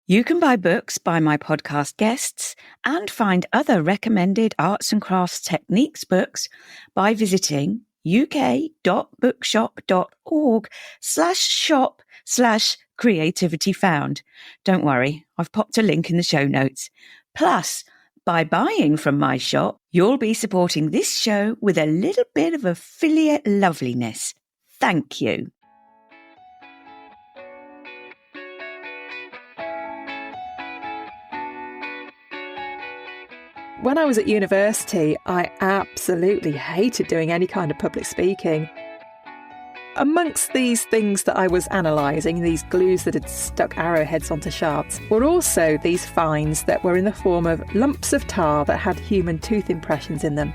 You can buy books by my podcast guests and find other recommended arts and crafts techniques books by visiting uk.bookshop.org/shop/creativityfound. Don't worry, I've popped a link in the show notes. Plus, by buying from my shop, you'll be supporting this show with a little bit of affiliate loveliness. Thank you. When I was at university, I absolutely hated doing any kind of public speaking. Amongst these things that I was analysing, these glues that had stuck arrowheads onto shafts, were also these finds that were in the form of lumps of tar that had human tooth impressions in them.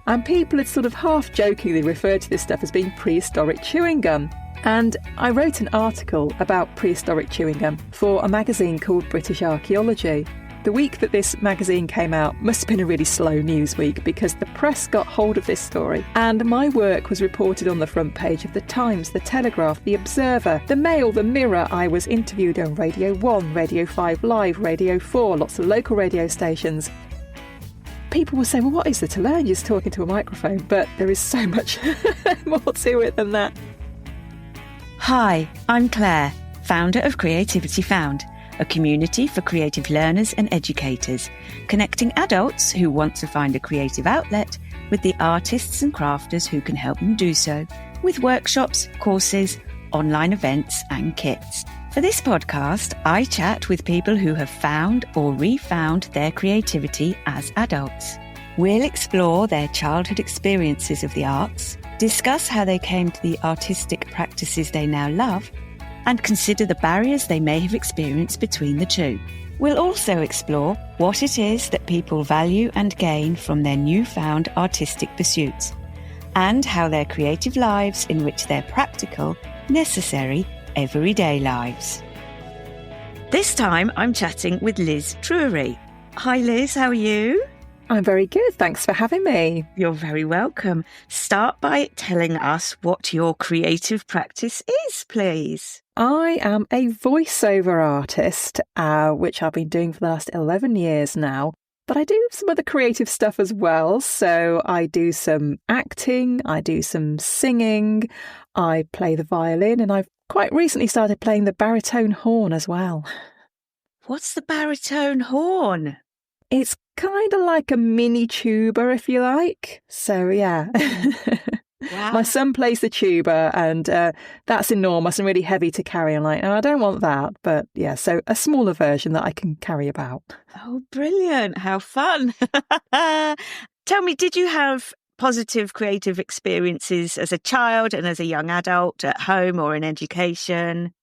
And people had sort of half-jokingly referred to this stuff as being prehistoric chewing gum. And I wrote an article about prehistoric chewing gum for a magazine called British Archaeology. The week that this magazine came out must have been a really slow news week because the press got hold of this story and my work was reported on the front page of The Times, The Telegraph, The Observer, The Mail, The Mirror. I was interviewed on Radio 1, Radio 5 Live, Radio 4, lots of local radio stations. People will say, well, what is there to learn? You're just talking to a microphone. But there is so much more to it than that. Hi, I'm Claire, founder of Creativity Found, a community for creative learners and educators, connecting adults who want to find a creative outlet with the artists and crafters who can help them do so, with workshops, courses, online events and kits. For this podcast, I chat with people who have found or refound their creativity as adults. We'll explore their childhood experiences of the arts, discuss how they came to the artistic practices they now love, and consider the barriers they may have experienced between the two. We'll also explore what it is that people value and gain from their newfound artistic pursuits, and how their creative lives enrich their practical, necessary, everyday lives. This time I'm chatting with Liz Drury. Hi Liz, how are you? I'm very good, thanks for having me. You're very welcome. Start by telling us what your creative practice is, please. I am a voiceover artist, which I've been doing for the last 11 years now. But I do some other creative stuff as well. So I do some acting, I do some singing, I play the violin, and I've quite recently started playing the baritone horn as well. What's the baritone horn? It's kind of like a mini tuba, if you like. So, yeah. Wow. My son plays the tuba and that's enormous and really heavy to carry. I'm like, no, I don't want that. But yeah, so a smaller version that I can carry about. Oh, brilliant. How fun. Tell me, did you have positive creative experiences as a child and as a young adult at home or in education?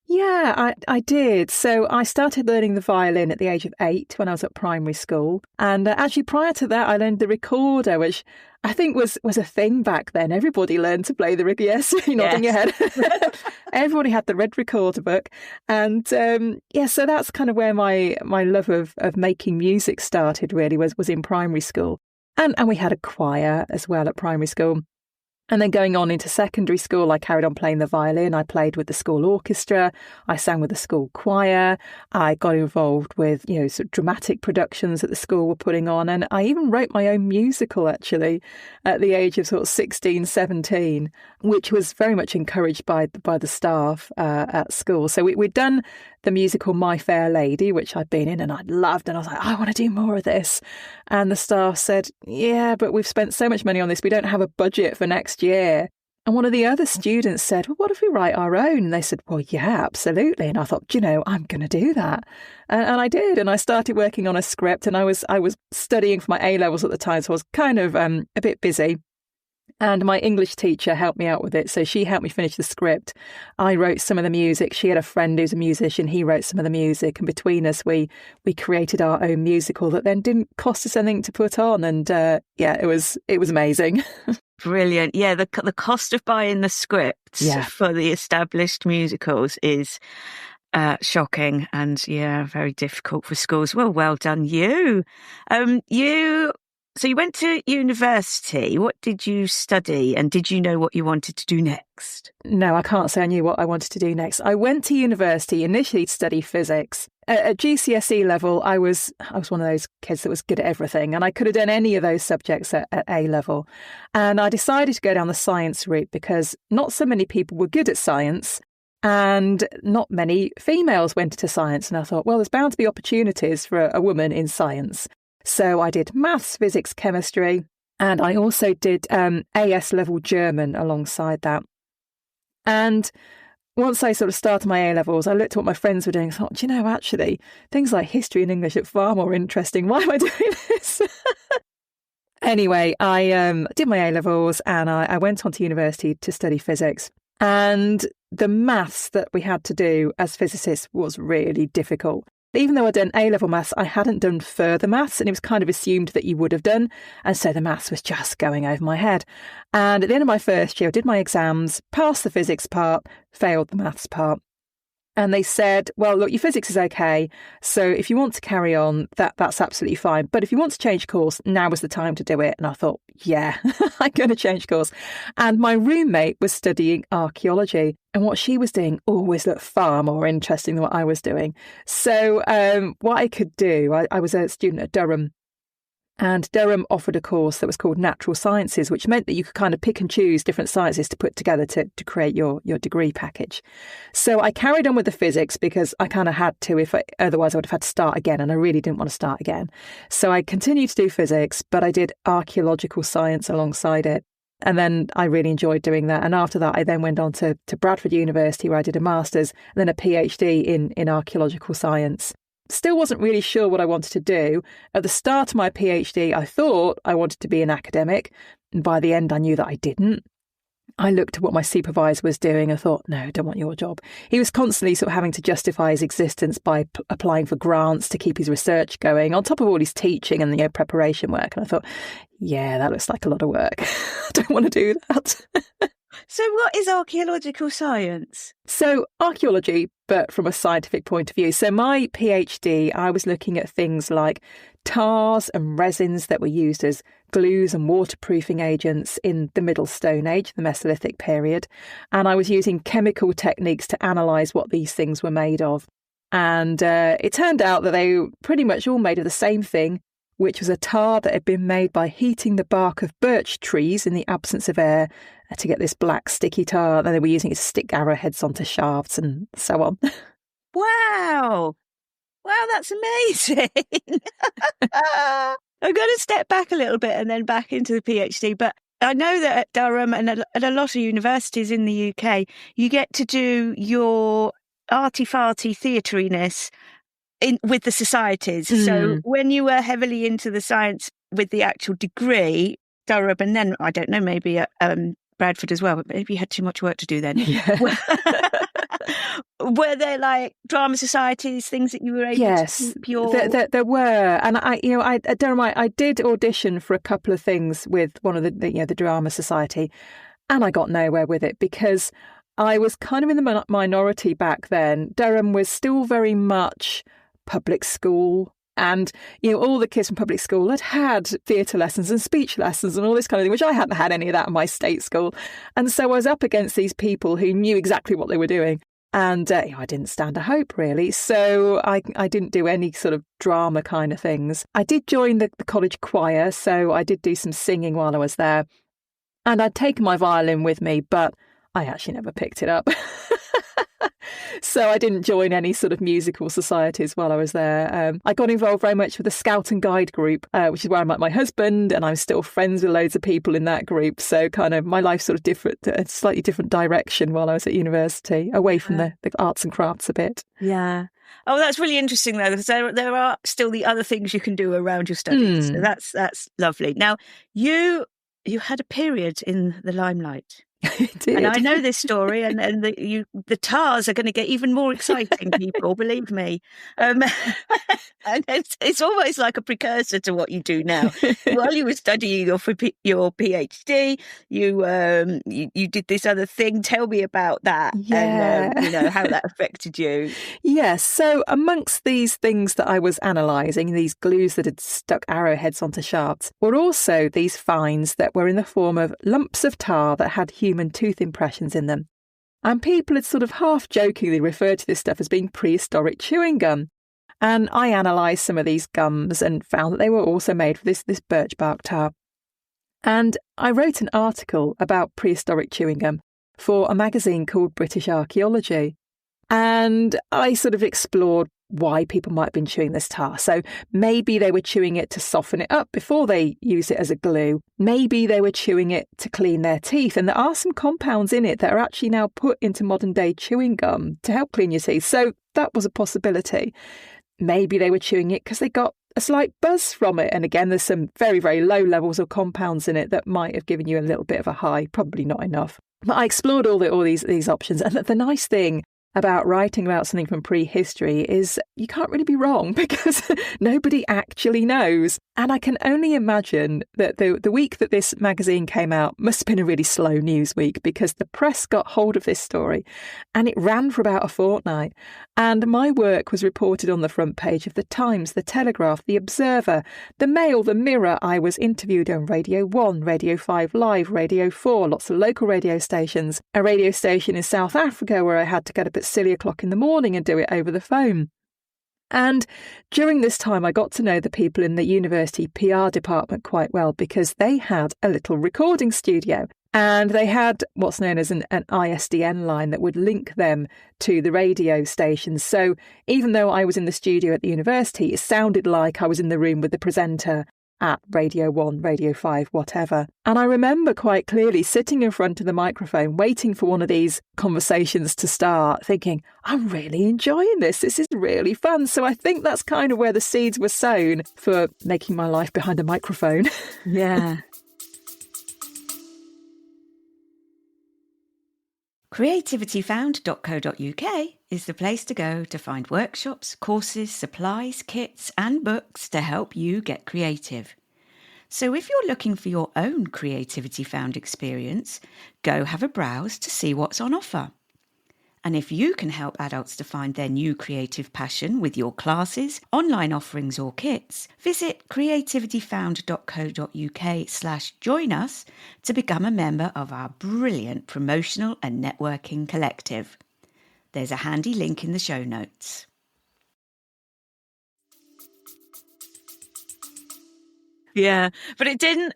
Yeah, I did. So I started learning the violin at the age of 8 when I was at primary school. And actually prior to that, I learned the recorder, which I think was a thing back then. Everybody learned to play the recorder. Yes, you're nodding your head. Everybody had the red recorder book. And so that's kind of where my love of making music started, really, was in primary school. And we had a choir as well at primary school. And then going on into secondary school, I carried on playing the violin. I played with the school orchestra. I sang with the school choir. I got involved with, sort of dramatic productions that the school were putting on. And I even wrote my own musical, actually, at the age of sort of 16, 17, which was very much encouraged by the staff at school. So we'd done the musical My Fair Lady, which I'd been in and I loved. And I was like, I want to do more of this. And the staff said, yeah, but we've spent so much money on this. We don't have a budget for next year. And one of the other students said, well, what if we write our own? And they said, well, yeah, absolutely. And I thought, I'm going to do that. And I did. And I started working on a script and I was studying for my A-levels at the time. So I was kind of a bit busy. And my English teacher helped me out with it. So she helped me finish the script. I wrote some of the music. She had a friend who's a musician. He wrote some of the music. And between us, we created our own musical that then didn't cost us anything to put on. And it was amazing. Brilliant. Yeah, the cost of buying the scripts for the established musicals is shocking and, very difficult for schools. Well done, you. So you went to university. What did you study and did you know what you wanted to do next? No, I can't say I knew what I wanted to do next. I went to university initially to study physics. At GCSE level, I was one of those kids that was good at everything, and I could have done any of those subjects at A level. And I decided to go down the science route because not so many people were good at science, and not many females went into science. And I thought, well, there's bound to be opportunities for a woman in science. So I did maths, physics, chemistry, and I also did AS level German alongside that. And once I sort of started my A-levels, I looked at what my friends were doing and thought, do you know, actually, things like history and English are far more interesting. Why am I doing this? Anyway, I did my A-levels and I went on to university to study physics. And the maths that we had to do as physicists was really difficult. Even though I'd done A-level maths, I hadn't done further maths, and it was kind of assumed that you would have done. And so the maths was just going over my head. And at the end of my first year, I did my exams, passed the physics part, failed the maths part. And they said, well, look, your physics is okay. So if you want to carry on, that's absolutely fine. But if you want to change course, now is the time to do it. And I thought, yeah, I'm going to change course. And my roommate was studying archaeology. And what she was doing always looked far more interesting than what I was doing. So what I could do, I was a student at Durham. And Durham offered a course that was called Natural Sciences, which meant that you could kind of pick and choose different sciences to put together to create your degree package. So I carried on with the physics because I kind of had to, otherwise I would have had to start again, and I really didn't want to start again. So I continued to do physics, but I did archaeological science alongside it. And then I really enjoyed doing that. And after that, I then went on to Bradford University, where I did a master's and then a PhD in archaeological science. Still wasn't really sure what I wanted to do. At the start of my PhD, I thought I wanted to be an academic. And by the end, I knew that I didn't. I looked at what my supervisor was doing and thought, no, I don't want your job. He was constantly sort of having to justify his existence by applying for grants to keep his research going, on top of all his teaching and preparation work. And I thought, yeah, that looks like a lot of work. I don't want to do that. So what is archaeological science? So archaeology, but from a scientific point of view. So my PhD, I was looking at things like tars and resins that were used as glues and waterproofing agents in the Middle Stone Age, the Mesolithic period. And I was using chemical techniques to analyse what these things were made of. And it turned out that they were pretty much all made of the same thing, which was a tar that had been made by heating the bark of birch trees in the absence of air to get this black sticky tar. And they were using it to stick arrowheads onto shafts and so on. Wow. Wow, that's amazing. I'm going to step back a little bit and then back into the PhD. But I know that at Durham and at a lot of universities in the UK, you get to do your arty-farty theatreiness with the societies. So when you were heavily into the science with the actual degree, Durham, and then, I don't know, maybe at Bradford as well, but maybe you had too much work to do then. Yeah. Were there like drama societies, things that you were able to keep your... There were. And at Durham, I did audition for a couple of things with one of the drama society, and I got nowhere with it because I was kind of in the minority back then. Durham was still very much public school, and all the kids from public school had theatre lessons and speech lessons and all this kind of thing, which I hadn't had any of that in my state school. And so I was up against these people who knew exactly what they were doing, and I didn't stand a hope really. So I didn't do any sort of drama kind of things. I did join the college choir, so I did do some singing while I was there, and I'd taken my violin with me, but I actually never picked it up. So I didn't join any sort of musical societies while I was there. I got involved very much with the Scout and Guide group, which is where I met my husband, and I'm still friends with loads of people in that group. So kind of my life sort of different, a slightly different direction while I was at university, away from the arts and crafts a bit. Yeah. Oh, that's really interesting though, because there are still the other things you can do around your studies. So that's lovely. Now, you had a period in the limelight. I did. And I know this story, and the tars are going to get even more exciting, people, believe me. And it's almost like a precursor to what you do now. While you were studying your PhD, you did this other thing. Tell me about that, and how that affected you. Yes. So amongst these things that I was analysing, these glues that had stuck arrowheads onto shafts, were also these finds that were in the form of lumps of tar that had human tooth impressions in them. And people had sort of half-jokingly referred to this stuff as being prehistoric chewing gum. And I analysed some of these gums and found that they were also made with this birch bark tar. And I wrote an article about prehistoric chewing gum for a magazine called British Archaeology. And I sort of explored why people might have been chewing this tar. So maybe they were chewing it to soften it up before they use it as a glue. Maybe they were chewing it to clean their teeth. And there are some compounds in it that are actually now put into modern day chewing gum to help clean your teeth. So that was a possibility. Maybe they were chewing it because they got a slight buzz from it. And again, there's some very, very low levels of compounds in it that might have given you a little bit of a high, probably not enough. But I explored all these options. And the nice thing about writing about something from prehistory is you can't really be wrong because nobody actually knows. And I can only imagine that the week that this magazine came out must have been a really slow news week because the press got hold of this story and it ran for about a fortnight. And my work was reported on the front page of the Times, the Telegraph, the Observer, the Mail, the Mirror. I was interviewed on Radio 1, Radio 5 Live, Radio 4, lots of local radio stations, a radio station in South Africa where I had to get up at silly o'clock in the morning and do it over the phone. And during this time, I got to know the people in the university PR department quite well because they had a little recording studio and they had what's known as an ISDN line that would link them to the radio stations. So even though I was in the studio at the university, it sounded like I was in the room with the presenter at Radio 1, Radio 5, whatever. And I remember quite clearly sitting in front of the microphone, waiting for one of these conversations to start, thinking, I'm really enjoying this. This is really fun. So I think that's kind of where the seeds were sown for making my life behind a microphone. Yeah. Creativityfound.co.uk is the place to go to find workshops, courses, supplies, kits and books to help you get creative. So if you're looking for your own Creativity Found experience, go have a browse to see what's on offer. And if you can help adults to find their new creative passion with your classes, online offerings or kits, visit creativityfound.co.uk/join us to become a member of our brilliant promotional and networking collective. There's a handy link in the show notes. Yeah, but it didn't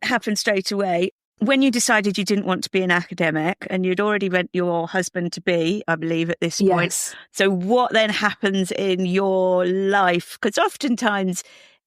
happen straight away. When you decided you didn't want to be an academic and you'd already met your husband to be, I believe, at this point. Yes. So what then happens in your life? Because oftentimes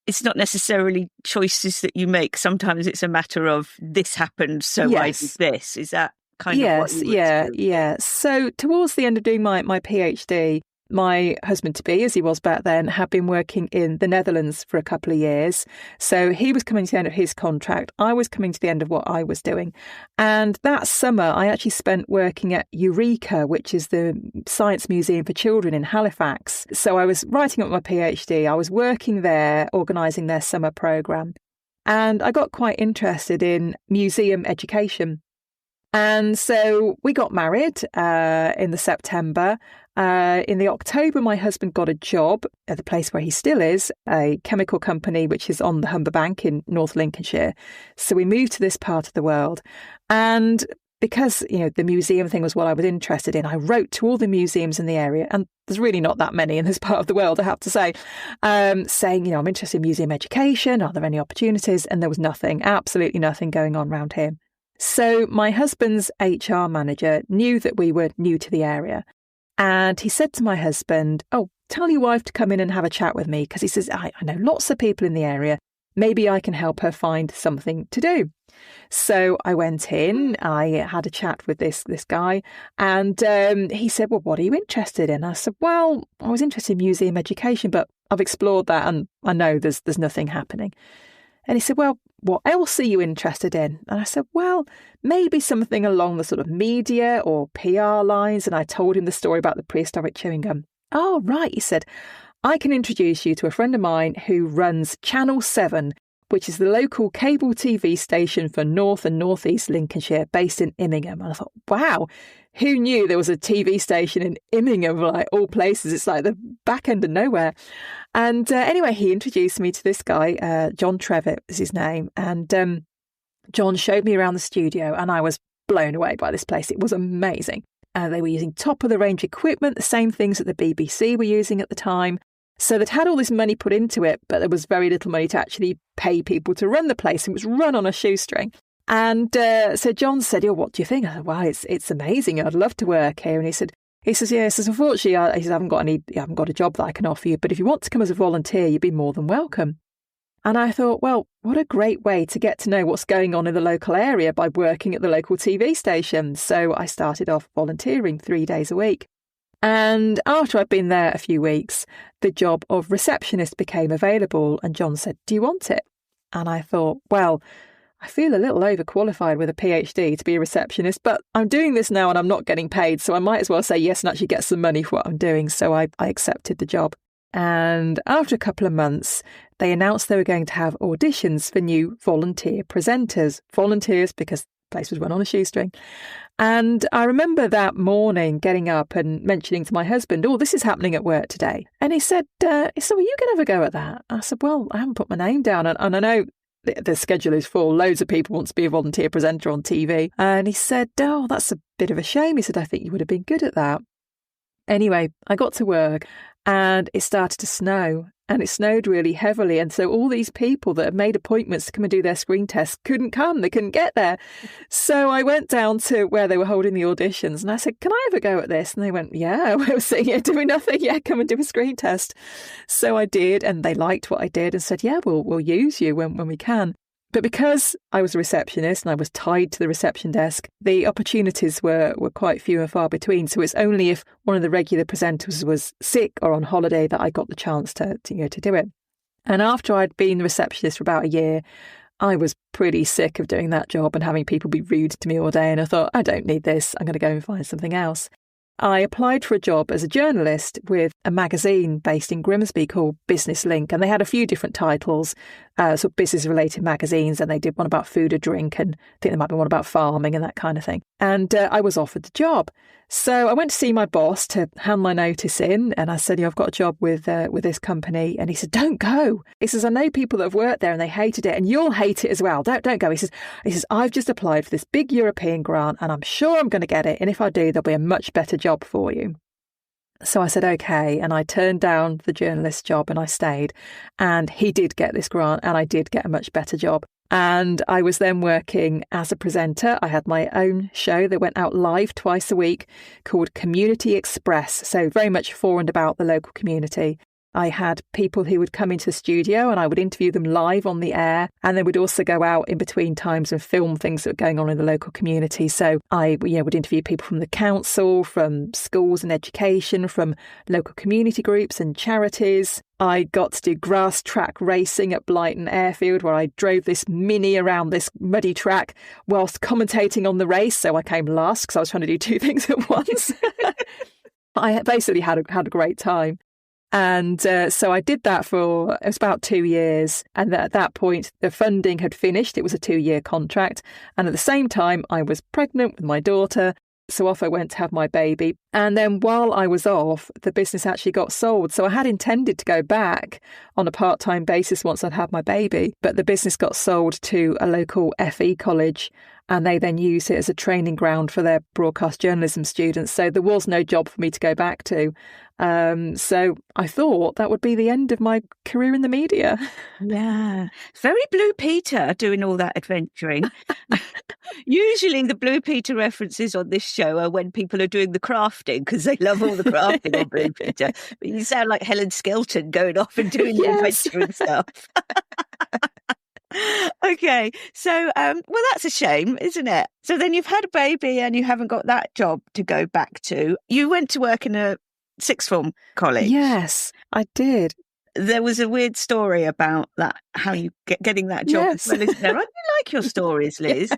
it's not necessarily choices that you make. Sometimes it's a matter of this happened, so I did this. Is that kind of what you would do? Yeah. So towards the end of doing my PhD, my husband-to-be, as he was back then, had been working in the Netherlands for a couple of years. So he was coming to the end of his contract. I was coming to the end of what I was doing. And that summer, I actually spent working at Eureka, which is the Science Museum for Children in Halifax. So I was writing up my PhD. I was working there, organising their summer programme. And I got quite interested in museum education. And so we got married in the September. In the October, my husband got a job at the place where he still is, a chemical company which is on the Humber Bank in North Lincolnshire. So we moved to this part of the world. And because, the museum thing was what I was interested in, I wrote to all the museums in the area. And there's really not that many in this part of the world, I have to say, saying, I'm interested in museum education. Are there any opportunities? And there was nothing, absolutely nothing going on around here. So my husband's HR manager knew that we were new to the area. And he said to my husband, tell your wife to come in and have a chat with me, because he says, I know lots of people in the area. Maybe I can help her find something to do. So I went in, I had a chat with this guy, and he said, well, what are you interested in? I said, well, I was interested in museum education, but I've explored that and I know there's nothing happening. And he said, well, what else are you interested in? And I said, well, maybe something along the sort of media or PR lines. And I told him the story about the prehistoric chewing gum. Oh, right, he said, I can introduce you to a friend of mine who runs Channel 7, which is the local cable TV station for North and North East Lincolnshire, based in Immingham. And I thought, wow, who knew there was a TV station in Immingham, like all places? It's like the back end of nowhere. And anyway, he introduced me to this guy, John Trevitt is his name. And John showed me around the studio and I was blown away by this place. It was amazing. They were using top-of-the-range equipment, the same things that the BBC were using at the time. So they'd had all this money put into it, but there was very little money to actually pay people to run the place. It was run on a shoestring. And so John said, "Oh, what do you think?" I said, "Wow, it's amazing. I'd love to work here." And he says, "Yeah." He says, "Unfortunately, I haven't got a job that I can offer you. But if you want to come as a volunteer, you'd be more than welcome." And I thought, well, what a great way to get to know what's going on in the local area by working at the local TV station. So I started off volunteering 3 days a week. And after I'd been there a few weeks, the job of receptionist became available. And John said, "Do you want it?" And I thought, well, I feel a little overqualified with a PhD to be a receptionist, but I'm doing this now and I'm not getting paid. So I might as well say yes and actually get some money for what I'm doing. So I accepted the job. And after a couple of months, they announced they were going to have auditions for new volunteer presenters. Volunteers because the place was run on a shoestring. And I remember that morning getting up and mentioning to my husband, "Oh, this is happening at work today." And he said, "Well, you can have a go at that." I said, "Well, I haven't put my name down and I know the schedule is full. Loads of people want to be a volunteer presenter on TV." And he said, "Oh, that's a bit of a shame." He said, "I think you would have been good at that." Anyway, I got to work and it started to snow and it snowed really heavily. And so all these people that had made appointments to come and do their screen tests couldn't come. They couldn't get there. So I went down to where they were holding the auditions and I said, "Can I have a go at this?" And they went, "Yeah, we were sitting here doing nothing. Yeah, come and do a screen test." So I did, and they liked what I did and said, "Yeah, we'll use you when we can." But because I was a receptionist and I was tied to the reception desk, the opportunities were quite few and far between. So it's only if one of the regular presenters was sick or on holiday that I got the chance to do it. And after I'd been the receptionist for about a year, I was pretty sick of doing that job and having people be rude to me all day. And I thought, I don't need this. I'm going to go and find something else. I applied for a job as a journalist with a magazine based in Grimsby called Business Link. And they had a few different titles, sort of business-related magazines. And they did one about food or drink. And I think there might be one about farming and that kind of thing. And I was offered the job. So I went to see my boss to hand my notice in. And I said, "I've got a job with this company." And he said, "Don't go." He says, "I know people that have worked there and they hated it. And you'll hate it as well. Don't go." He says, "I've just applied for this big European grant and I'm sure I'm going to get it. And if I do, there'll be a much better job for you." So I said, "Okay." And I turned down the journalist job and I stayed. And he did get this grant and I did get a much better job. And I was then working as a presenter. I had my own show that went out live twice a week called Community Express. So very much for and about the local community. I had people who would come into the studio and I would interview them live on the air. And they would also go out in between times and film things that were going on in the local community. So I would interview people from the council, from schools and education, from local community groups and charities. I got to do grass track racing at Blighton Airfield, where I drove this Mini around this muddy track whilst commentating on the race. So I came last because I was trying to do two things at once. I basically had a great time. And so I did that it was about 2 years. And at that point, the funding had finished. It was a 2-year contract. And at the same time, I was pregnant with my daughter. So off I went to have my baby. And then while I was off, the business actually got sold. So I had intended to go back on a part-time basis once I'd had my baby. But the business got sold to a local FE college. And they then used it as a training ground for their broadcast journalism students. So there was no job for me to go back to. So I thought that would be the end of my career in the media. Yeah. Very Blue Peter doing all that adventuring. Usually the Blue Peter references on this show are when people are doing the crafting because they love all the crafting on Blue Peter. But you sound like Helen Skelton going off and doing the adventuring stuff. Okay, so, well, that's a shame, isn't it? So then you've had a baby and you haven't got that job to go back to. You went to work in a sixth form college. Yes, I did. There was a weird story about that, how you getting that job as well, isn't there? I do like your stories, Liz.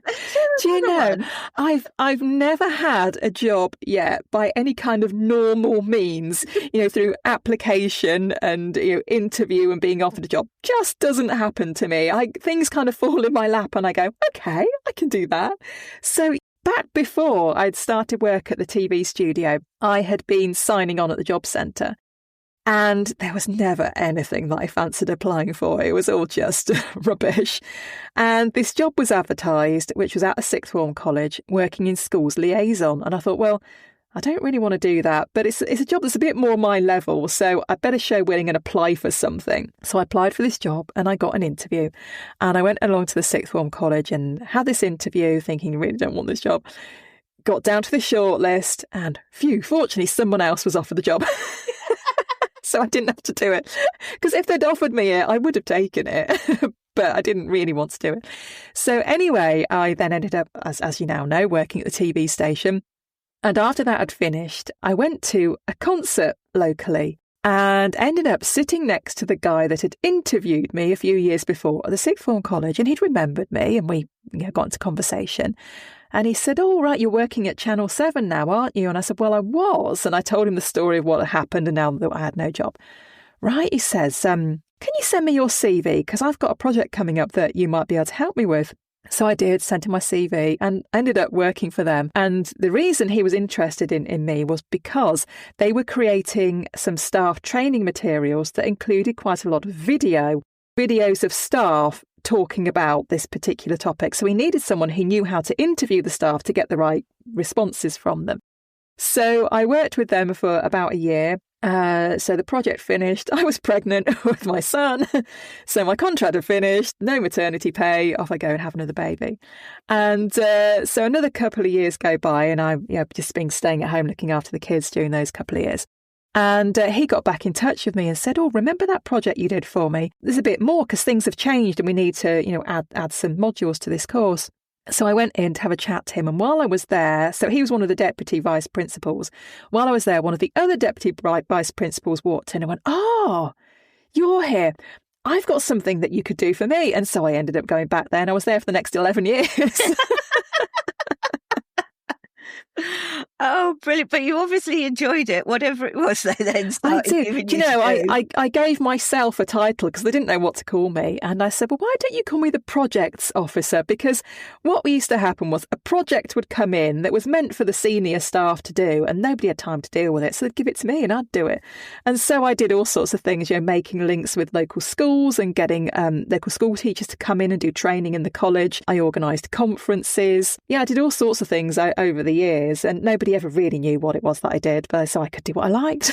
Do you know, I've never had a job yet by any kind of normal means, through application and interview and being offered a job. Just doesn't happen to me. Things kind of fall in my lap and I go, okay, I can do that. So back before I'd started work at the TV studio, I had been signing on at the job centre. And there was never anything that I fancied applying for. It was all just rubbish. And this job was advertised, which was at a sixth form college, working in schools liaison. And I thought, well, I don't really want to do that, but it's a job that's a bit more my level, so I better show willing and apply for something. So I applied for this job and I got an interview, and I went along to the sixth form college and had this interview thinking, I really don't want this job. Got down to the shortlist and fortunately someone else was offered the job. So I didn't have to do it, because if they'd offered me it, I would have taken it. But I didn't really want to do it. So anyway, I then ended up, as you now know, working at the TV station. And after that had finished, I went to a concert locally and ended up sitting next to the guy that had interviewed me a few years before at the sixth form college. And he'd remembered me, and we got into conversation. And he said, "Oh, right, you're working at Channel 7 now, aren't you?" And I said, "Well, I was." And I told him the story of what had happened and now that I had no job. "Right," he says, "can you send me your CV? Because I've got a project coming up that you might be able to help me with." So I did, sent him my CV and ended up working for them. And the reason he was interested in me was because they were creating some staff training materials that included quite a lot of videos of staff talking about this particular topic. So he needed someone who knew how to interview the staff to get the right responses from them. So I worked with them for about a year. So the project finished. I was pregnant with my son. So my contract had finished, no maternity pay. Off I go and have another baby. And so another couple of years go by, and I just been staying at home looking after the kids during those couple of years. And he got back in touch with me and said, "Oh, remember that project you did for me? There's a bit more because things have changed and we need to, add some modules to this course." So I went in to have a chat to him. And while I was there, so he was one of the deputy vice principals. While I was there, one of the other deputy vice principals walked in and went, "Oh, you're here. I've got something that you could do for me." And so I ended up going back there, and I was there for the next 11 years. Oh, brilliant. But you obviously enjoyed it, whatever it was they then started giving you. I gave myself a title because they didn't know what to call me. And I said, "Well, why don't you call me the projects officer?" Because what used to happen was a project would come in that was meant for the senior staff to do, and nobody had time to deal with it. So they'd give it to me and I'd do it. And so I did all sorts of things, making links with local schools and getting local school teachers to come in and do training in the college. I organised conferences. Yeah, I did all sorts of things over the years, and nobody ever really knew what it was that I did, but so I could do what I liked.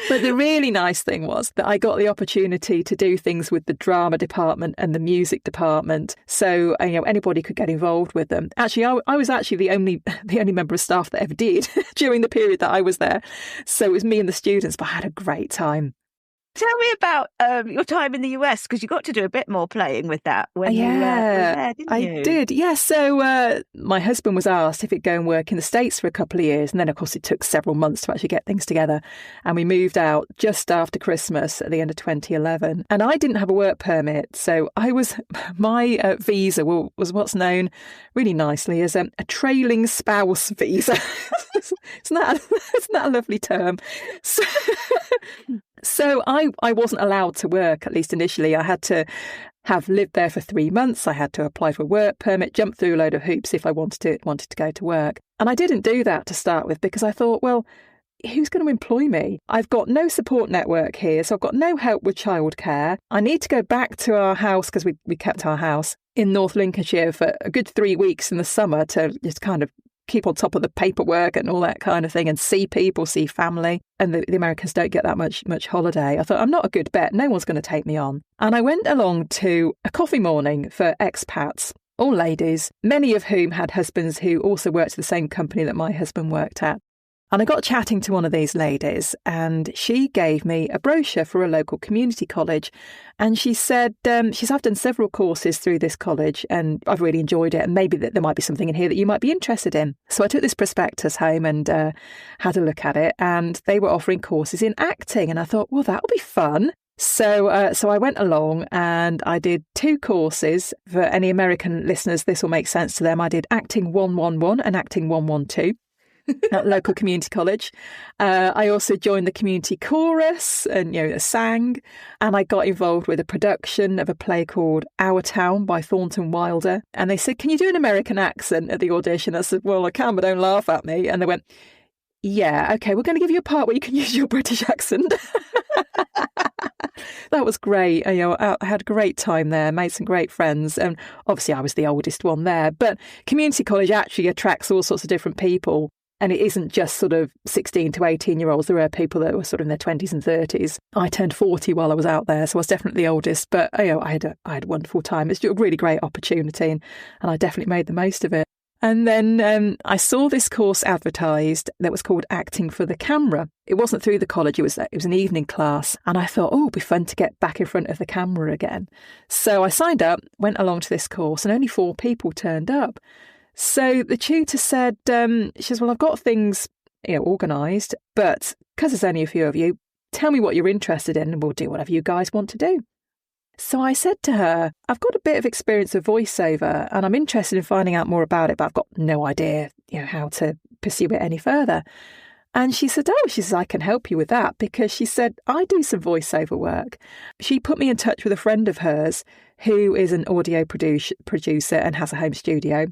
But the really nice thing was that I got the opportunity to do things with the drama department and the music department. So, anybody could get involved with them. Actually, I was actually the only member of staff that ever did during the period that I was there. So it was me and the students, but I had a great time. Tell me about your time in the US, because you got to do a bit more playing with that when you were there, didn't you? I did, yeah. So my husband was asked if he'd go and work in the States for a couple of years. And then, of course, it took several months to actually get things together. And we moved out just after Christmas at the end of 2011. And I didn't have a work permit. So my visa was what's known really nicely as a trailing spouse visa. Isn't that a lovely term? So I wasn't allowed to work, at least initially. I had to have lived there for 3 months. I had to apply for a work permit, jump through a load of hoops if I wanted to go to work. And I didn't do that to start with because I thought, well, who's going to employ me? I've got no support network here, so I've got no help with childcare. I need to go back to our house, because we kept our house in North Lincolnshire for a good 3 weeks in the summer to just kind of keep on top of the paperwork and all that kind of thing, and see people, see family. And the Americans don't get that much holiday. I thought, I'm not a good bet. No one's going to take me on. And I went along to a coffee morning for expats, all ladies, many of whom had husbands who also worked at the same company that my husband worked at. And I got chatting to one of these ladies, and she gave me a brochure for a local community college. And she said, I've done several courses through this college and I've really enjoyed it. And maybe that there might be something in here that you might be interested in. So I took this prospectus home and had a look at it. And they were offering courses in acting. And I thought, well, that'll be fun. So I went along and I did 2 courses. For any American listeners, this will make sense to them. I did Acting 111 and Acting 112. At local community college. I also joined the community chorus and sang, and I got involved with a production of a play called Our Town by Thornton Wilder. And they said, "Can you do an American accent at the audition?" I said, "Well, I can, but don't laugh at me." And they went, "Yeah, okay, we're going to give you a part where you can use your British accent." that was great. I had a great time there, made some great friends. And obviously I was the oldest one there. But community college actually attracts all sorts of different people. And it isn't just sort of 16 to 18-year-olds. There are people that were sort of in their 20s and 30s. I turned 40 while I was out there, so I was definitely the oldest. But I had a wonderful time. It's a really great opportunity, and I definitely made the most of it. And then I saw this course advertised that was called Acting for the Camera. It wasn't through the college, it was an evening class. And I thought, it'd be fun to get back in front of the camera again. So I signed up, went along to this course, and only 4 people turned up. So the tutor said, she says, well, I've got things organised, but because there's only a few of you, tell me what you're interested in and we'll do whatever you guys want to do. So I said to her, I've got a bit of experience with voiceover and I'm interested in finding out more about it, but I've got no idea, how to pursue it any further. And she said, I can help you with that, because she said, I do some voiceover work. She put me in touch with a friend of hers who is an audio producer and has a home studio.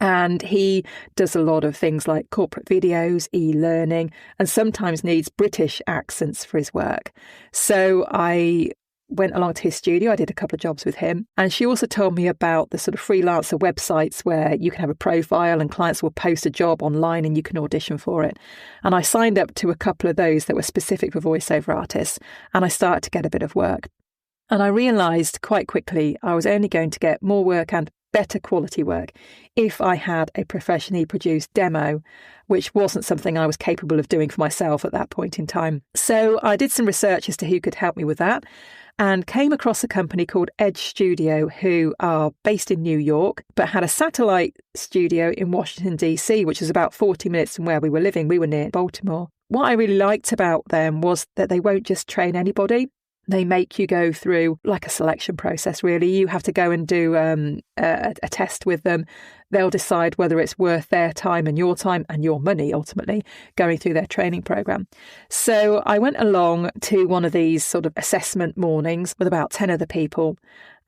And he does a lot of things like corporate videos, e-learning, and sometimes needs British accents for his work. So I went along to his studio. I did a couple of jobs with him. And she also told me about the sort of freelancer websites where you can have a profile and clients will post a job online and you can audition for it. And I signed up to a couple of those that were specific for voiceover artists. And I started to get a bit of work. And I realised quite quickly I was only going to get more work and better quality work if I had a professionally produced demo, which wasn't something I was capable of doing for myself at that point in time. So I did some research as to who could help me with that and came across a company called Edge Studio, who are based in New York, but had a satellite studio in Washington, D.C., which is about 40 minutes from where we were living. We were near Baltimore. What I really liked about them was that they won't just train anybody. They make you go through like a selection process, really. You have to go and do a test with them. They'll decide whether it's worth their time and your money, ultimately, going through their training program. So I went along to one of these sort of assessment mornings with about 10 other people.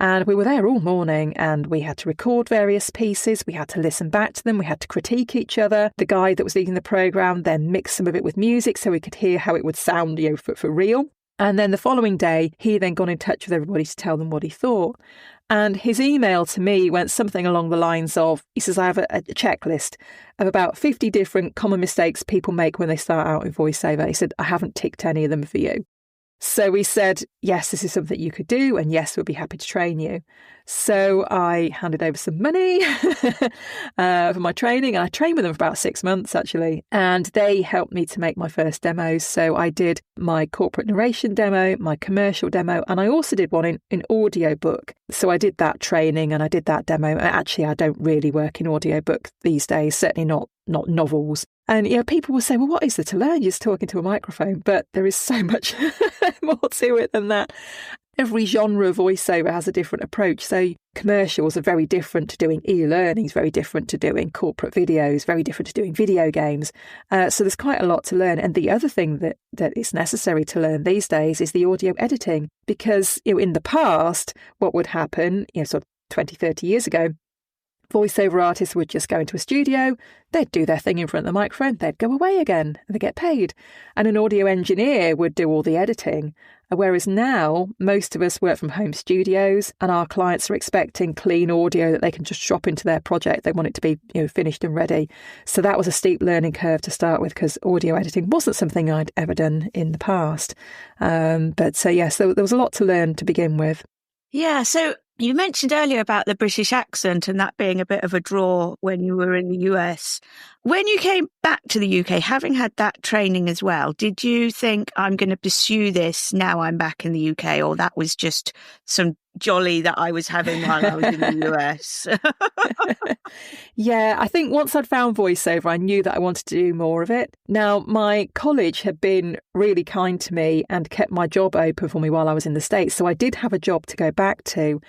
And we were there all morning and we had to record various pieces. We had to listen back to them. We had to critique each other. The guy that was leading the program then mixed some of it with music so we could hear how it would sound, for real. And then the following day, he then got in touch with everybody to tell them what he thought. And his email to me went something along the lines of, he says, I have a checklist of about 50 different common mistakes people make when they start out in voiceover. He said, I haven't ticked any of them for you. So we said, yes, this is something you could do. And yes, we'll be happy to train you. So I handed over some money for my training. And I trained with them for about 6 months, actually. And they helped me to make my first demos. So I did my corporate narration demo, my commercial demo, and I also did one in audiobook. So I did that training and I did that demo. Actually, I don't really work in audiobook these days, certainly not novels. And people will say, well, what is there to learn? You're just talking to a microphone. But there is so much more to it than that. Every genre of voiceover has a different approach. So commercials are very different to doing e-learning, very different to doing corporate videos, very different to doing video games. So there's quite a lot to learn. And the other thing that is necessary to learn these days is the audio editing. Because in the past, what would happen, sort of 20, 30 years ago, voiceover artists would just go into a studio, they'd do their thing in front of the microphone, they'd go away again, and they get paid. And an audio engineer would do all the editing. Whereas now, most of us work from home studios and our clients are expecting clean audio that they can just drop into their project. They want it to be finished and ready. So that was a steep learning curve to start with because audio editing wasn't something I'd ever done in the past. Yes, there was a lot to learn to begin with. Yeah, so you mentioned earlier about the British accent and that being a bit of a draw when you were in the US. When you came back to the UK, having had that training as well, did you think I'm going to pursue this now I'm back in the UK, or that was just some jolly that I was having while I was in the US? Yeah, I think once I'd found voiceover, I knew that I wanted to do more of it. Now, my college had been really kind to me and kept my job open for me while I was in the States. So I did have a job to go back to,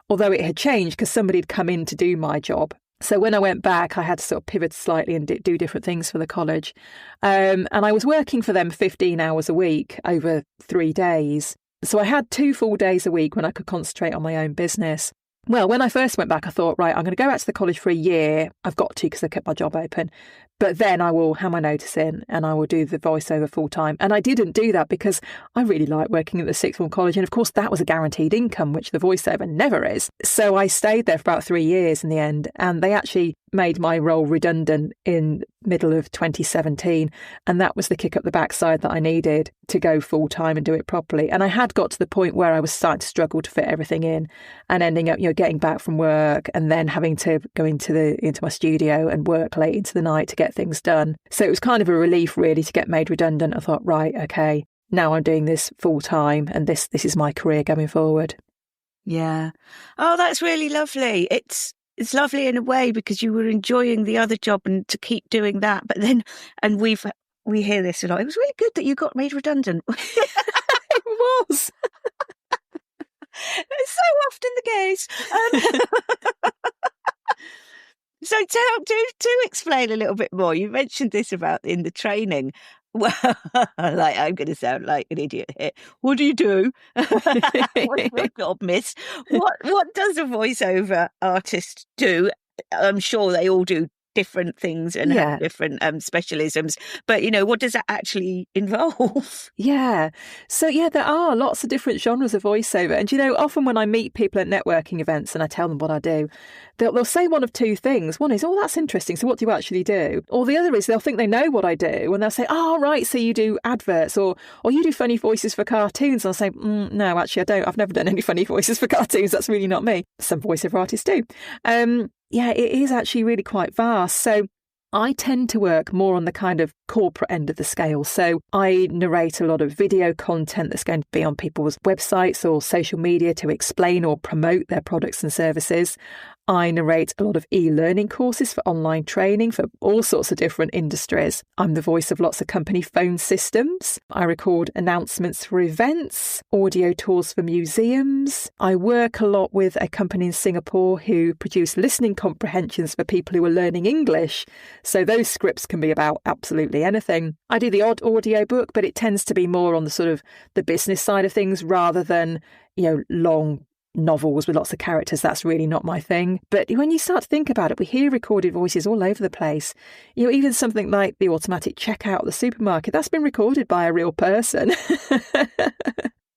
although it had changed because somebody had come in to do my job. So when I went back, I had to sort of pivot slightly and do different things for the college. And I was working for them 15 hours a week over 3 days. So I had 2 full days a week when I could concentrate on my own business. Well, when I first went back, I thought, right, I'm going to go out to the college for a year. I've got to because I kept my job open. But then I will hand my notice in and I will do the voiceover full time. And I didn't do that because I really like working at the sixth form college. And of course, that was a guaranteed income, which the voiceover never is. So I stayed there for about 3 years in the end. And they actually made my role redundant in middle of 2017. And that was the kick up the backside that I needed to go full time and do it properly. And I had got to the point where I was starting to struggle to fit everything in and ending up, getting back from work and then having to go into my studio and work late into the night to get things done. So it was kind of a relief really to get made redundant. I thought, right, okay, now I'm doing this full time and this is my career going forward. Yeah. Oh, that's really lovely. It's lovely in a way because you were enjoying the other job and to keep doing that. But then, and we hear this a lot. It was really good that you got made redundant. It was. It's so often the case. So do explain a little bit more. You mentioned this about in the training. Well, like I'm going to sound like an idiot here. What do you do? What's your job, miss? What does a voiceover artist do? I'm sure they all do different things and have different specialisms. But, what does that actually involve? Yeah. So, there are lots of different genres of voiceover. And, often when I meet people at networking events and I tell them what I do, they'll say one of two things. One is, oh, that's interesting. So what do you actually do? Or the other is they'll think they know what I do. And they'll say, oh, right, so you do adverts or you do funny voices for cartoons. And I'll say, no, actually, I don't. I've never done any funny voices for cartoons. That's really not me. Some voiceover artists do. It is actually really quite vast. So I tend to work more on the kind of corporate end of the scale. So I narrate a lot of video content that's going to be on people's websites or social media to explain or promote their products and services. I narrate a lot of e-learning courses for online training for all sorts of different industries. I'm the voice of lots of company phone systems. I record announcements for events, audio tours for museums. I work a lot with a company in Singapore who produce listening comprehensions for people who are learning English. So those scripts can be about absolutely anything. I do the odd audio book, but it tends to be more on the sort of the business side of things rather than, long novels with lots of characters. That's really not my thing. But when you start to think about it, we hear recorded voices all over the place. Even something like the automatic checkout at the supermarket, that's been recorded by a real person.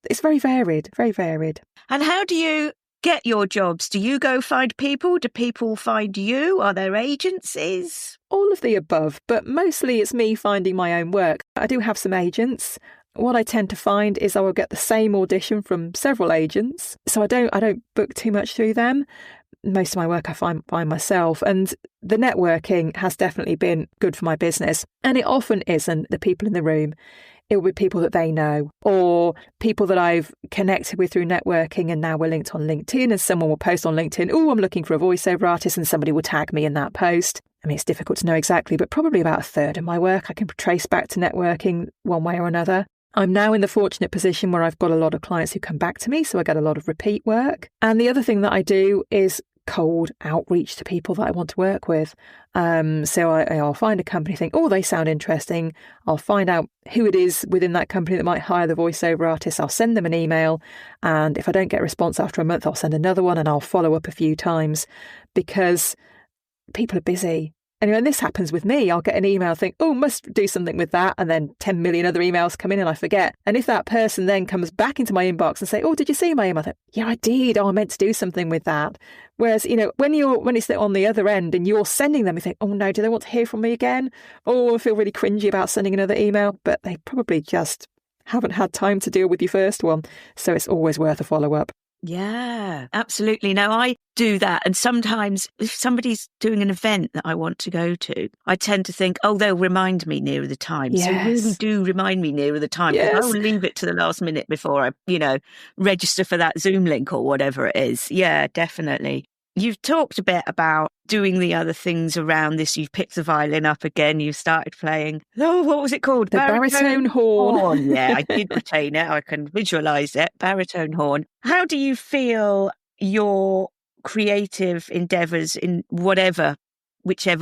It's very varied, very varied. And how do you get your jobs? Do you go find people? Do people find you? Are there agencies? All of the above, but mostly it's me finding my own work. I do have some agents. What I tend to find is I will get the same audition from several agents. So I don't book too much through them. Most of my work I find by myself. And the networking has definitely been good for my business. And it often isn't the people in the room. It will be people that they know or people that I've connected with through networking and now we're linked on LinkedIn and someone will post on LinkedIn, oh, I'm looking for a voiceover artist, and somebody will tag me in that post. I mean, it's difficult to know exactly, but probably about a third of my work I can trace back to networking one way or another. I'm now in the fortunate position where I've got a lot of clients who come back to me, so I get a lot of repeat work. And the other thing that I do is cold outreach to people that I want to work with. So I'll find a company, think, oh, they sound interesting. I'll find out who it is within that company that might hire the voiceover artist. I'll send them an email. And if I don't get a response after a month, I'll send another one and I'll follow up a few times because people are busy. Anyway, and this happens with me. I'll get an email, think, oh, must do something with that. And then 10 million other emails come in and I forget. And if that person then comes back into my inbox and say, oh, did you see my email? I think, yeah, I did. Oh, I meant to do something with that. Whereas, when it's on the other end and you're sending them, you think, oh no, do they want to hear from me again? Oh, I feel really cringy about sending another email. But they probably just haven't had time to deal with your first one. So it's always worth a follow-up. Yeah, absolutely. No, I do that. And sometimes if somebody's doing an event that I want to go to, I tend to think, oh, they'll remind me nearer the time. Yes. So really do remind me nearer the time. Yes. I'll leave it to the last minute before I, register for that Zoom link or whatever it is. Yeah, definitely. You've talked a bit about doing the other things around this. You've picked the violin up again. You've started playing. Oh, what was it called? The baritone horn. Yeah, I did retain it. I can visualise it. Baritone horn. How do you feel your creative endeavours in whichever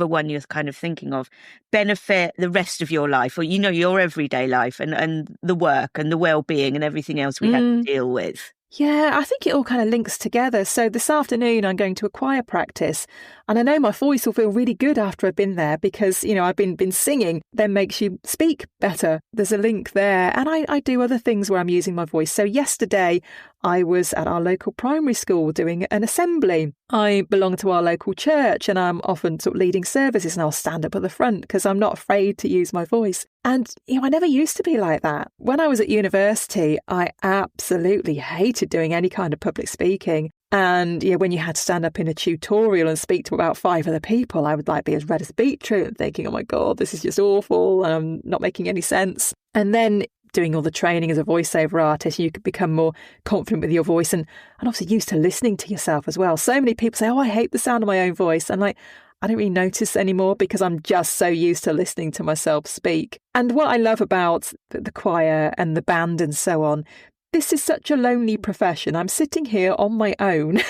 one you're kind of thinking of, benefit the rest of your life or, your everyday life and the work and the well-being and everything else we have to deal with? Yeah, I think it all kind of links together. So this afternoon I'm going to a choir practice, and I know my voice will feel really good after I've been there because, I've been singing, then makes you speak better. There's a link there. And I do other things where I'm using my voice. So yesterday I was at our local primary school doing an assembly. I belong to our local church and I'm often sort of leading services, and I'll stand up at the front because I'm not afraid to use my voice. And, I never used to be like that. When I was at university, I absolutely hated doing any kind of public speaking. And, when you had to stand up in a tutorial and speak to about 5 other people, I would be as red as beetroot and thinking, oh my God, this is just awful. I'm not making any sense. And then doing all the training as a voiceover artist, you could become more confident with your voice and obviously used to listening to yourself as well. So many people say, oh, I hate the sound of my own voice. And I don't really notice anymore because I'm just so used to listening to myself speak. And what I love about the choir and the band and so on, this is such a lonely profession. I'm sitting here on my own,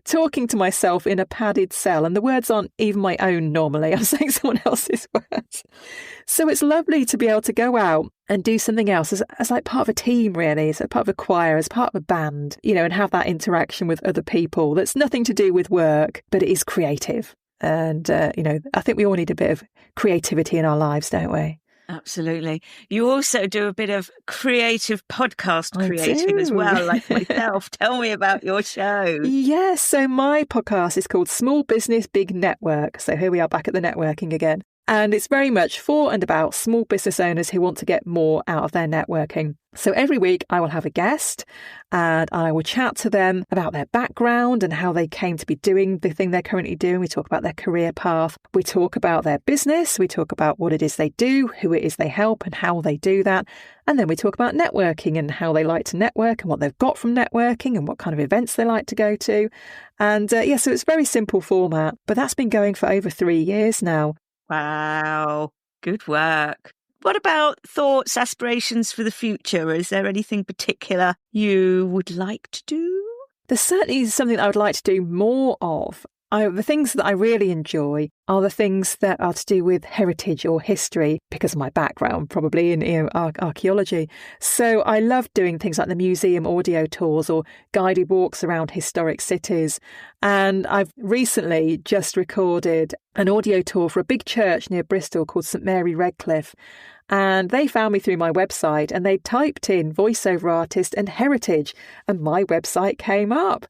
talking to myself in a padded cell, and the words aren't even my own normally. I'm saying someone else's words. So it's lovely to be able to go out and do something else as like part of a team, really, as part of a choir, as part of a band, and have that interaction with other people that's nothing to do with work, but it is creative. And, I think we all need a bit of creativity in our lives, don't we? Absolutely. You also do a bit of creative podcast creating as well, like myself. Tell me about your show. Yes. So my podcast is called Small Business, Big Network. So here we are back at the networking again. And it's very much for and about small business owners who want to get more out of their networking. So every week I will have a guest and I will chat to them about their background and how they came to be doing the thing they're currently doing. We talk about their career path. We talk about their business. We talk about what it is they do, who it is they help and how they do that. And then we talk about networking and how they like to network and what they've got from networking and what kind of events they like to go to. And so it's a very simple format, but that's been going for over 3 years now. Wow, good work. What about thoughts, aspirations for the future? Is there anything particular you would like to do? There's certainly something I would like to do more of. The things that I really enjoy are the things that are to do with heritage or history, because of my background, probably in archaeology. So I love doing things like the museum audio tours or guided walks around historic cities. And I've recently just recorded an audio tour for a big church near Bristol called St Mary Redcliffe. And they found me through my website and they typed in voiceover artist and heritage and my website came up.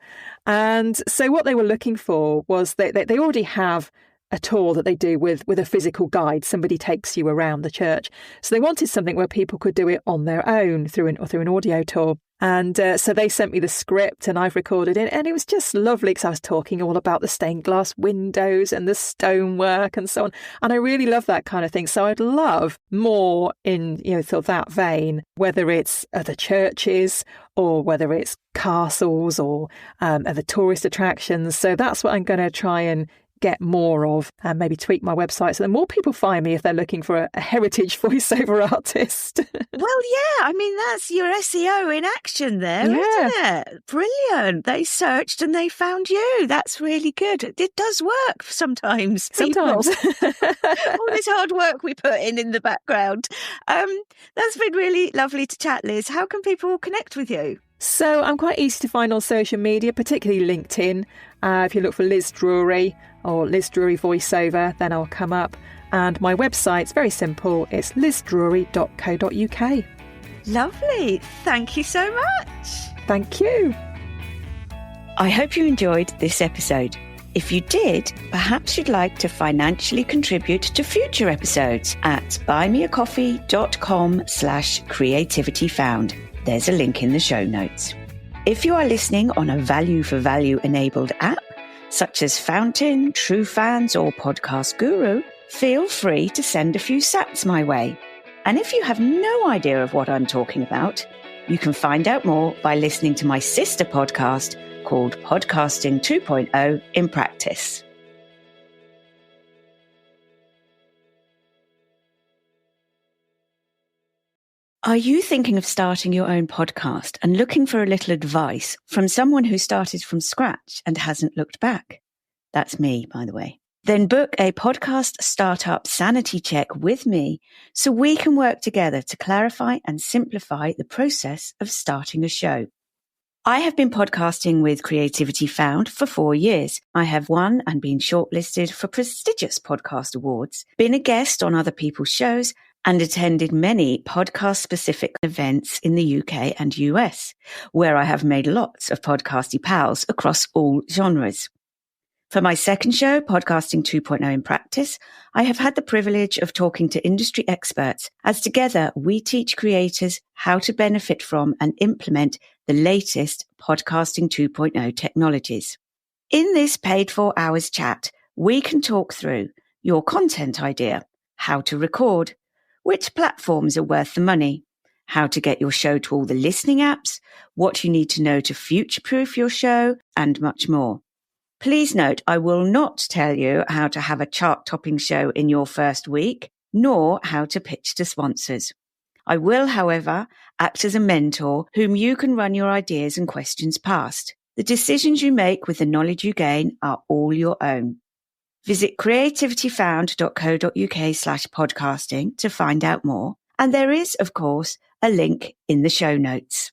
And so what they were looking for was they already have a tour that they do with a physical guide. Somebody takes you around the church. So they wanted something where people could do it on their own through an audio tour. And so they sent me the script and I've recorded it. And it was just lovely because I was talking all about the stained glass windows and the stonework and so on. And I really love that kind of thing. So I'd love more in, sort of that vein, whether it's other churches or whether it's castles or other tourist attractions. So that's what I'm going to try and get more of and maybe tweak my website so that more people find me if they're looking for a heritage voiceover artist. Well, yeah, I mean, that's your SEO in action there, isn't it? Brilliant. They searched and they found you. That's really good. It does work sometimes. Sometimes. All this hard work we put in the background. That's been really lovely to chat, Liz. How can people connect with you? So I'm quite easy to find on social media, particularly LinkedIn. If you look for Liz Drury or Liz Drury voiceover, then I'll come up. And my website's very simple. It's lizdrury.co.uk. Lovely. Thank you so much. Thank you. I hope you enjoyed this episode. If you did, perhaps you'd like to financially contribute to future episodes at buymeacoffee.com/creativityfound. There's a link in the show notes. If you are listening on a value for value enabled app, such as Fountain, True Fans, or Podcast Guru, feel free to send a few sats my way. And if you have no idea of what I'm talking about, you can find out more by listening to my sister podcast called Podcasting 2.0 in Practice. Are you thinking of starting your own podcast and looking for a little advice from someone who started from scratch and hasn't looked back? That's me, by the way. Then book a podcast startup sanity check with me so we can work together to clarify and simplify the process of starting a show. I have been podcasting with Creativity Found for 4 years. I have won and been shortlisted for prestigious podcast awards, been a guest on other people's shows, and attended many podcast-specific events in the UK and US, where I have made lots of podcasty pals across all genres. For my second show, Podcasting 2.0 in Practice, I have had the privilege of talking to industry experts as together we teach creators how to benefit from and implement the latest Podcasting 2.0 technologies. In this paid 4 hours chat, we can talk through your content idea, how to record, which platforms are worth the money, how to get your show to all the listening apps, what you need to know to future-proof your show, and much more. Please note, I will not tell you how to have a chart-topping show in your first week, nor how to pitch to sponsors. I will, however, act as a mentor whom you can run your ideas and questions past. The decisions you make with the knowledge you gain are all your own. Visit creativityfound.co.uk/podcasting to find out more. And there is, of course, a link in the show notes.